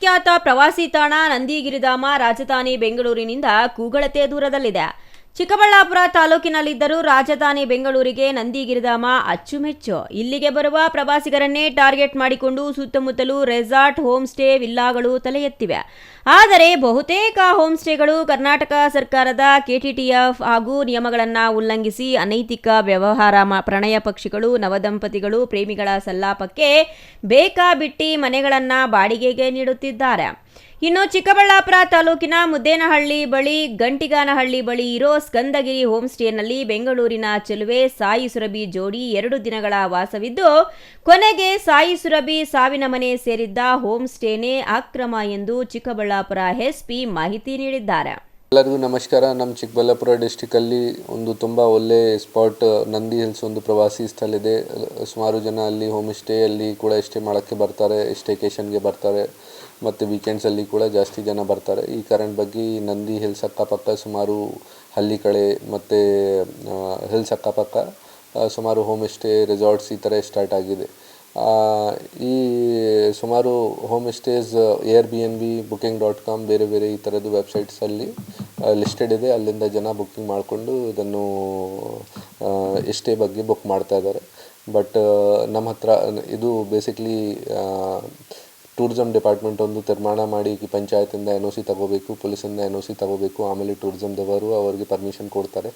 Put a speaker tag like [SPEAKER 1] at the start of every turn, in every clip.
[SPEAKER 1] ವಿಶ್ವವಿಖ್ಯಾತ ಪ್ರವಾಸಿ ತಾಣ ನಂದಿಗಿರಿಧಾಮ ರಾಜಧಾನಿ ಬೆಂಗಳೂರಿನಿಂದ ಕೂಗಳತೆ ದೂರದಲ್ಲಿದೆ. ಚಿಕ್ಕಬಳ್ಳಾಪುರ ತಾಲೂಕಿನಲ್ಲಿದ್ದರೂ ರಾಜಧಾನಿ ಬೆಂಗಳೂರಿಗೆ ನಂದಿಗಿರಿಧಾಮ ಅಚ್ಚುಮೆಚ್ಚು. ಇಲ್ಲಿಗೆ ಬರುವ ಪ್ರವಾಸಿಗರನ್ನೇ ಟಾರ್ಗೆಟ್ ಮಾಡಿಕೊಂಡು ಸುತ್ತಮುತ್ತಲೂ ರೆಸಾರ್ಟ್, ಹೋಮ್ ಸ್ಟೇ, ವಿಲ್ಲಾಗಳು ತಲೆ ಎತ್ತಿವೆ. ಆದರೆ ಬಹುತೇಕ ಹೋಮ್ ಸ್ಟೇಗಳು ಕರ್ನಾಟಕ ಸರ್ಕಾರದ ಕೆಟಿಟಿಎಫ್ ಹಾಗೂ ನಿಯಮಗಳನ್ನು ಉಲ್ಲಂಘಿಸಿ ಅನೈತಿಕ ವ್ಯವಹಾರ, ಪ್ರಣಯ ಪಕ್ಷಿಗಳು, ನವದಂಪತಿಗಳು, ಪ್ರೇಮಿಗಳ ಸಲ್ಲಾಪಕ್ಕೆ ಬೇಕಾಬಿಟ್ಟಿ ಮನೆಗಳನ್ನು ಬಾಡಿಗೆಗೆ ನೀಡುತ್ತಿದ್ದಾರೆ. ಇನ್ನು ಚಿಕ್ಕಬಳ್ಳಾಪುರ ತಾಲೂಕಿನ ಮುದ್ದೇನಹಳ್ಳಿ ಬಳಿ ಗಂಟಿಗಾನಹಳ್ಳಿ ಬಳಿ ಇರೋ ಸ್ಕಂದಗಿರಿ ಹೋಮ್ ಸ್ಟೇನಲ್ಲಿ ಬೆಂಗಳೂರಿನ ಚೆಲುವೆ ಸಾಯಿ ಸುರಭಿ ಜೋಡಿ 2 ದಿನಗಳ ವಾಸವಿದ್ದು ಕೊನೆಗೆ ಸಾಯಿ ಸುರಭಿ ಸಾವಿನ ಮನೆ ಸೇರಿದ್ದ ಹೋಮ್ ಸ್ಟೇನೇ ಅಕ್ರಮ ಎಂದು ಚಿಕ್ಕಬಳ್ಳಾಪುರ ಎಸ್ಪಿ ಮಾಹಿತಿ ನೀಡಿದ್ದಾರೆ.
[SPEAKER 2] ಎಲ್ಲರಿಗೂ ನಮಸ್ಕಾರ. ನಮ್ಮ ಚಿಕ್ಕಬಳ್ಳಾಪುರ ಡಿಸ್ಟಿಕಲ್ಲಿ ಒಂದು ತುಂಬ ಒಳ್ಳೆ ಸ್ಪಾಟ್ ನಂದಿ ಹಿಲ್ಸ್ ಒಂದು ಪ್ರವಾಸಿ ಸ್ಥಳ ಇದೆ. ಸುಮಾರು ಜನ ಅಲ್ಲಿ ಹೋಮ್ ಸ್ಟೇಯಲ್ಲಿ ಕೂಡ ಸ್ಟೇ ಮಾಡೋಕ್ಕೆ ಬರ್ತಾರೆ, ಸ್ಟೇಕೇಷನ್ಗೆ ಬರ್ತಾರೆ ಮತ್ತು ವೀಕೆಂಡ್ಸಲ್ಲಿ ಕೂಡ ಜಾಸ್ತಿ ಜನ ಬರ್ತಾರೆ. ಈ ಕಾರಣ ಬಗ್ಗೆ ನಂದಿ ಹಿಲ್ಸ್ ಅಕ್ಕಪಕ್ಕ ಸುಮಾರು ಹಳ್ಳಿ ಕಡೆ ಮತ್ತು ಹಿಲ್ಸ್ ಅಕ್ಕಪಕ್ಕ ಸುಮಾರು ಹೋಮ್ ಸ್ಟೇ, ರೆಸಾರ್ಟ್ಸ್ ಈ ಥರ ಸ್ಟಾರ್ಟ್ ಆಗಿದೆ. ಈ ಸುಮಾರು ಹೋಮ್ ಸ್ಟೇಸ್ Airbnb, Booking.com ಬೇರೆ ಬೇರೆ ಈ ಥರದ್ದು ವೆಬ್ಸೈಟ್ಸಲ್ಲಿ ಲಿಸ್ಟೆಡ್ ಇದೆ. ಅಲ್ಲಿಂದ ಜನ ಬುಕ್ಕಿಂಗ್ ಮಾಡಿಕೊಂಡು ಇದನ್ನು ಸ್ಟೇ ಬಗ್ಗೆ ಬುಕ್ ಮಾಡ್ತಾ ಇದ್ದಾರೆ. ಬಟ್ ನಮ್ಮ ಹತ್ರ ಇದು ಬೇಸಿಕ್ಲಿ ಟೂರಿಸಮ್ ಡಿಪಾರ್ಟ್ಮೆಂಟ್ ಒಂದು ತೀರ್ಮಾನ ಮಾಡಿ ಪಂಚಾಯತಿಂದ NOC ತಗೋಬೇಕು, ಪೊಲೀಸಿಂದ NOC ತಗೋಬೇಕು, ಆಮೇಲೆ ಟೂರಿಸಮ್ದವರು ಅವರಿಗೆ ಪರ್ಮಿಷನ್ ಕೊಡ್ತಾರೆ.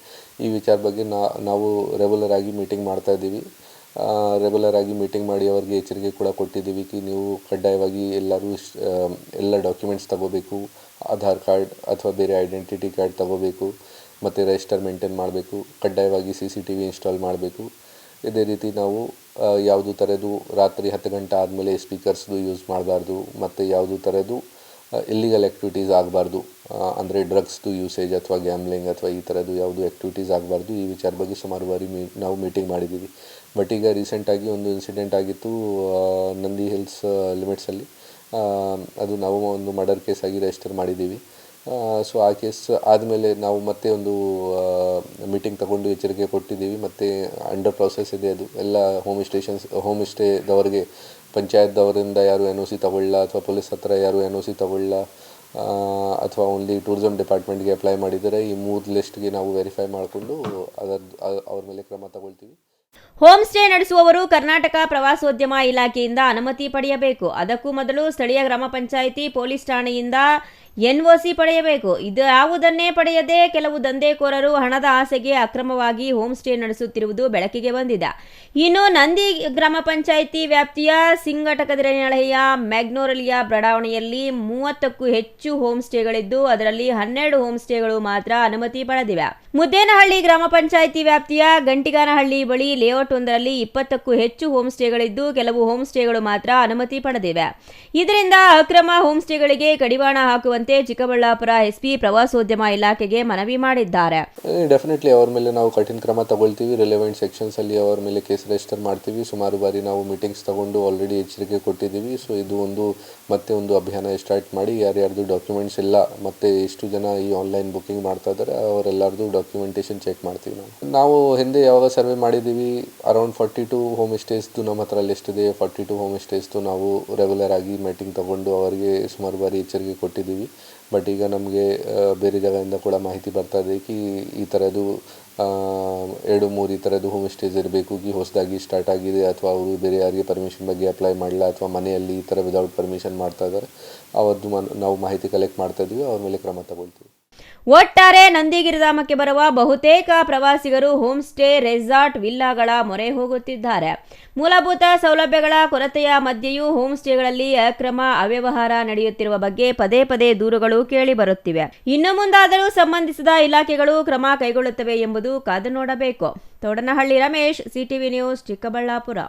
[SPEAKER 2] ಈ ವಿಚಾರ ಬಗ್ಗೆ ನಾವು ರೆಗ್ಯುಲರ್ ಆಗಿ ಮೀಟಿಂಗ್ ಮಾಡ್ತಾ ಇದ್ದೀವಿ. ರೆಗ್ಯುಲರ್ ಆಗಿ ಮೀಟಿಂಗ್ ಮಾಡಿ ಅವರಿಗೆ ಎಚ್ಚರಿಕೆ ಕೂಡ ಕೊಟ್ಟಿದ್ದೀವಿ ಕಿ ನೀವು ಕಡ್ಡಾಯವಾಗಿ ಎಲ್ಲರೂ ಎಲ್ಲ ಡಾಕ್ಯುಮೆಂಟ್ಸ್ ತಗೋಬೇಕು, ಆಧಾರ್ ಕಾರ್ಡ್ ಅಥವಾ ಬೇರೆ ಐಡೆಂಟಿಟಿ ಕಾರ್ಡ್ ತಗೋಬೇಕು ಮತ್ತು ರಿಜಿಸ್ಟರ್ ಮೇಂಟೈನ್ ಮಾಡಬೇಕು, ಕಡ್ಡಾಯವಾಗಿ CCTV ಇನ್ಸ್ಟಾಲ್ ಮಾಡಬೇಕು. ಇದೇ ರೀತಿ ನಾವು ಯಾವುದು ಥರದ್ದು ರಾತ್ರಿ 10 ಗಂಟೆ ಆದಮೇಲೆ ಸ್ಪೀಕರ್ಸ್ದು ಯೂಸ್ ಮಾಡಬಾರ್ದು ಮತ್ತು ಯಾವುದು ಥರದ್ದು ಇಲ್ಲಿಗಲ್ ಆ್ಯಕ್ಟಿವಿಟೀಸ್ ಆಗಬಾರ್ದು, ಅಂದರೆ ಡ್ರಗ್ಸ್ದು ಯೂಸೇಜ್ ಅಥವಾ ಗ್ಯಾಮ್ಲಿಂಗ್ ಅಥವಾ ಈ ಥರದ್ದು ಯಾವುದು ಆ್ಯಕ್ಟಿವಿಟೀಸ್ ಆಗಬಾರ್ದು. ಈ ವಿಚಾರ ಬಗ್ಗೆ ಸುಮಾರು ಬಾರಿ ನಾವು ಮೀಟಿಂಗ್ ಮಾಡಿದ್ದೀವಿ. ಬಟ್ ಈಗ ರೀಸೆಂಟಾಗಿ ಒಂದು ಇನ್ಸಿಡೆಂಟ್ ಆಗಿತ್ತು ನಂದಿ ಹಿಲ್ಸ್ ಲಿಮಿಟ್ಸಲ್ಲಿ. ಅದು ನಾವು ಒಂದು ಮರ್ಡರ್ ಕೇಸ್ ಆಗಿ ರಿಜಿಸ್ಟರ್ ಮಾಡಿದ್ದೀವಿ. ಸೊ ಆ ಕೇಸ್ ಆದಮೇಲೆ ನಾವು ಮತ್ತೆ ಒಂದು ಮೀಟಿಂಗ್ ತಗೊಂಡು ಎಚ್ಚರಿಕೆ ಕೊಟ್ಟಿದ್ದೀವಿ. ಮತ್ತು ಅಂಡರ್ ಪ್ರಾಸೆಸ್ ಇದೆ ಅದು ಎಲ್ಲ ಹೋಮ್ ಸ್ಟೇದವರಿಗೆ ಪಂಚಾಯತ್ದವರಿಂದ ಯಾರು NOC ತಗೊಳ್ಳ ಅಥವಾ ಪೊಲೀಸ್ ಹತ್ರ ಯಾರು NOC ತಗೊಳ್ಳ ಅಥವಾ ಓನ್ಲಿ ಟೂರಿಸಮ್ ಡಿಪಾರ್ಟ್ಮೆಂಟ್ಗೆ ಅಪ್ಲೈ ಮಾಡಿದರೆ ಈ 3 ಲಿಸ್ಟ್ಗೆ ನಾವು ವೆರಿಫೈ ಮಾಡಿಕೊಂಡು ಅವ್ರ ಮೇಲೆ ಕ್ರಮ ತಗೊಳ್ತೀವಿ.
[SPEAKER 1] ಹೋಮ್ ಸ್ಟೇ ನಡೆಸುವವರು ಕರ್ನಾಟಕ ಪ್ರವಾಸೋದ್ಯಮ ಇಲಾಖೆಯಿಂದ ಅನುಮತಿ ಪಡೆಯಬೇಕು. ಅದಕ್ಕೂ ಮೊದಲು ಸ್ಥಳೀಯ ಗ್ರಾಮ ಪಂಚಾಯಿತಿ, ಪೊಲೀಸ್ ಠಾಣೆಯಿಂದ NOC ಪಡೆಯಬೇಕು. ಇದು ಯಾವುದನ್ನೇ ಪಡೆಯದೆ ಕೆಲವು ದಂಧೆಕೋರರು ಹಣದ ಆಸೆಗೆ ಅಕ್ರಮವಾಗಿ ಹೋಮ್ ಸ್ಟೇ ನಡೆಸುತ್ತಿರುವುದು ಬೆಳಕಿಗೆ ಬಂದಿದೆ. ಇನ್ನು ನಂದಿ ಗ್ರಾಮ ಪಂಚಾಯಿತಿ ವ್ಯಾಪ್ತಿಯ ಸಿಂಗಟಕದಿರನಹಳ್ಳಿಯ ಮ್ಯಾಗ್ನೋಲಿಯಾ ಬಡಾವಣೆಯಲ್ಲಿ 30ಕ್ಕೂ ಹೆಚ್ಚು ಹೋಮ್ ಸ್ಟೇಗಳಿದ್ದು ಅದರಲ್ಲಿ 12 ಹೋಮ್ ಸ್ಟೇಗಳು ಮಾತ್ರ ಅನುಮತಿ ಪಡೆದಿವೆ. ಮುದ್ದೇನಹಳ್ಳಿ ಗ್ರಾಮ ಪಂಚಾಯಿತಿ ವ್ಯಾಪ್ತಿಯ ಗಂಟಿಗಾನಹಳ್ಳಿ ಬಳಿ ಲೇಔಟ್ ಒಂದರಲ್ಲಿ 20ಕ್ಕೂ ಹೆಚ್ಚು ಹೋಮ್ ಸ್ಟೇಗಳಿದ್ದು ಕೆಲವು ಹೋಮ್ ಸ್ಟೇಗಳು ಮಾತ್ರ ಅನುಮತಿ ಪಡೆದಿವೆ. ಇದರಿಂದ ಅಕ್ರಮ ಹೋಮ್ ಸ್ಟೇಗಳಿಗೆ ಕಡಿವಾಣ ಹಾಕುವಂತೆ ಚಿಕ್ಕಬಳ್ಳಾಪುರ ಎಸ್ಪಿ ಪ್ರವಾಸೋದ್ಯಮ ಇಲಾಖೆಗೆ ಮನವಿ ಮಾಡಿದ್ದಾರೆ.
[SPEAKER 2] ಡೆಫಿನೆಟ್ಲಿ ಅವ್ರ ಮೇಲೆ ನಾವು ಕಠಿಣ ಕ್ರಮ ತಗೊಳ್ತೀವಿ. ರಿಲೆವೆಂಟ್ ಸೆಕ್ಷನ್ಸ್ ಅಲ್ಲಿ ಅವ್ರ ಮೇಲೆ ಕೇಸ್ ರಿಜಿಸ್ಟರ್ ಮಾಡ್ತೀವಿ. ಸುಮಾರು ಬಾರಿ ನಾವು ಮೀಟಿಂಗ್ಸ್ ತಗೊಂಡು ಆಲ್ರೆಡಿ ಎಚ್ಚರಿಕೆ ಕೊಟ್ಟಿದ್ದೀವಿ. ಸೊ ಇದು ಮತ್ತೆ ಒಂದು ಅಭಿಯಾನ ಸ್ಟಾರ್ಟ್ ಮಾಡಿ ಯಾರ್ಯಾರ್ದು ಡಾಕ್ಯುಮೆಂಟ್ಸ್ ಇಲ್ಲ ಮತ್ತು ಎಷ್ಟು ಜನ ಈ ಆನ್ಲೈನ್ ಬುಕ್ಕಿಂಗ್ ಮಾಡ್ತಾ ಇದ್ದಾರೆ ಅವರೆಲ್ಲರದು ಡಾಕ್ಯುಮೆಂಟೇಷನ್ ಚೆಕ್ ಮಾಡ್ತೀವಿ. ನಾವು ಹಿಂದೆ ಯಾವಾಗ ಸರ್ವೆ ಮಾಡಿದ್ದೀವಿ ಅರೌಂಡ್ 42 ಹೋಮ್ ಸ್ಟೇಸ್ದು ನಮ್ಮ ಹತ್ರ ಲಿಸ್ಟ್ ಇದೆ. 42 ಹೋಮ್ ಸ್ಟೇಸ್ದು ನಾವು ರೆಗ್ಯುಲರ್ ಆಗಿ ಮೀಟಿಂಗ್ ತಗೊಂಡು ಅವರಿಗೆ ಸುಮಾರು ಬಾರಿ ಎಚ್ಚರಿಕೆ ಕೊಟ್ಟಿದ್ದೀವಿ. ಬಟ್ ಈಗ ನಮಗೆ ಬೇರೆ ಜಾಗದಿಂದ ಕೂಡ ಮಾಹಿತಿ ಬರ್ತಾ ಇದೆ ಕಿ ಈ ಥರದ್ದು 2-3 ಈ ಥರದ್ದು ಹೋಮ್ ಸ್ಟೇಸ್ ಇರಬೇಕು ಕಿ ಹೊಸದಾಗಿ ಸ್ಟಾರ್ಟ್ ಆಗಿದೆ ಅಥವಾ ಅವರು ಬೇರೆ ಯಾರಿಗೆ ಪರ್ಮಿಷನ್ ಬಗ್ಗೆ ಅಪ್ಲೈ ಮಾಡಲ್ಲ ಅಥವಾ ಮನೆಯಲ್ಲಿ ಈ ಥರ ವಿದೌಟ್ ಪರ್ಮಿಷನ್ ಮಾಡ್ತಾ ಇದ್ದಾರೆ. ಅವತ್ತು ನಾವು ಮಾಹಿತಿ ಕಲೆಕ್ಟ್ ಮಾಡ್ತಾ ಇದ್ವಿ, ಅವ್ರ ಮೇಲೆ ಕ್ರಮ ತಗೊಳ್ತೀವಿ.
[SPEAKER 1] ಒಟ್ಟಾರೆ ನಂದಿಗಿರಿಧಾಮಕ್ಕೆ ಬರುವ ಬಹುತೇಕ ಪ್ರವಾಸಿಗರು ಹೋಮ್ ಸ್ಟೇ, ರೆಸಾರ್ಟ್, ವಿಲ್ಲಾಗಳ ಮೊರೆ ಹೋಗುತ್ತಿದ್ದಾರೆ. ಮೂಲಭೂತ ಸೌಲಭ್ಯಗಳ ಕೊರತೆಯ ಮಧ್ಯೆಯೂ ಹೋಮ್ ಸ್ಟೇಗಳಲ್ಲಿ ಅಕ್ರಮ ಅವ್ಯವಹಾರ ನಡೆಯುತ್ತಿರುವ ಬಗ್ಗೆ ಪದೇ ಪದೇ ದೂರುಗಳು ಕೇಳಿ ಬರುತ್ತಿವೆ. ಇನ್ನು ಮುಂದಾದರೂ ಸಂಬಂಧಿಸಿದ ಇಲಾಖೆಗಳು ಕ್ರಮ ಕೈಗೊಳ್ಳುತ್ತವೆ ಎಂಬುದು ಕಾದು ನೋಡಬೇಕು. ತೋಡನಹಳ್ಳಿ ರಮೇಶ್, CTV ನ್ಯೂಸ್, ಚಿಕ್ಕಬಳ್ಳಾಪುರ.